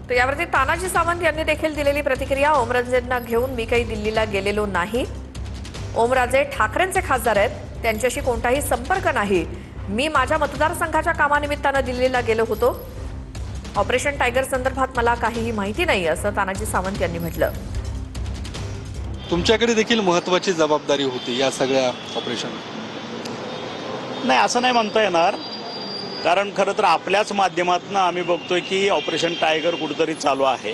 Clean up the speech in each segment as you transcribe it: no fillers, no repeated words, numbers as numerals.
तर यावरती तानाजी सावंत यांनी देखील दिलेली प्रतिक्रिया, ओमराजेंना घेऊन मी काही दिल्लीला गेलेलो नाही. ओमराजे ठाकरेंचे खासदार आहेत, त्यांच्याशी कोणताही संपर्क नाही. मी माझ्या मतदारसंघाच्या कामानिमित्तानं दिल्लीला गेलो होतो. ऑपरेशन टायगर संदर्भात मला काहीही माहिती नाही, असं तानाजी सावंत यांनी म्हटलं. तुमच्याकडे देखील महत्त्वाची जबाबदारी होती या सगळ्या ऑपरेशन. नाही, असं नाही म्हणता येणार, कारण खरं तर आपल्याच माध्यमातून आम्ही बघतोय की ऑपरेशन टायगर कुठेतरी चालू आहे.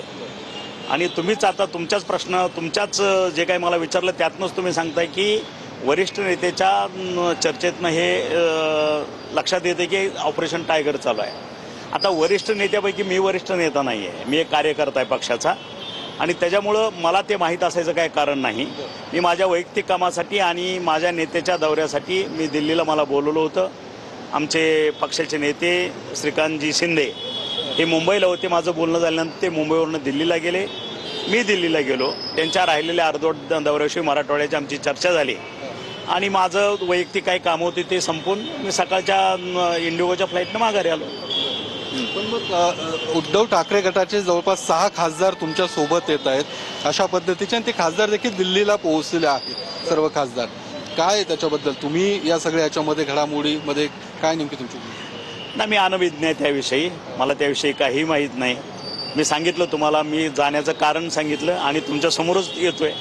आणि तुम्हीच आता तुमच्याच जे काही मला विचारलं त्यातनंच तुम्ही सांगताय की वरिष्ठ नेत्याच्या चर्चेतनं हे लक्षात येते की ऑपरेशन टायगर चालू आहे. आता वरिष्ठ नेत्यापैकी मी वरिष्ठ नेता नाही आहे, मी एक कार्यकर्ता आहे पक्षाचा, आणि त्याच्यामुळं मला ते माहीत असायचं काही कारण नाही. मी माझ्या वैयक्तिक कामासाठी आणि माझ्या नेत्याच्या दौऱ्यासाठी मी दिल्लीला मला बोलवलं होतं. आमचे पक्षाचे नेते श्रीकांतजी शिंदे हे मुंबईला होते. माझं बोलणं झाल्यानंतर ते मुंबईवरून दिल्लीला गेले, मी दिल्लीला गेलो. त्यांच्या राहिलेल्या अर्धवट दौऱ्याविषयी मराठवाड्याची आमची चर्चा झाली आणि माझं वैयक्तिक काही कामं होती ते संपून मी सकाळच्या इंडिगोच्या फ्लाईटनं माघारी आलो. पण मग उद्धव ठाकरे गटाचे जवळपास 6 खासदार तुमच्या सोबत येत आहेत अशा पद्धतीचे, आणि ते खासदार देखील दिल्लीला पोहोचलेले आहेत सर्व खासदार. काय त्याच्याबद्दल तुम्ही या सगळ्या याच्यामध्ये घडामोडीमध्ये काय नेमकी तुमची? ना, मी अनभिज्ञ आहे त्याविषयी, मला त्याविषयी काही माहीत नाही. मी सांगितलं तुम्हाला, मी जाण्याचं कारण सांगितलं आणि तुमच्या समोरच येतोय.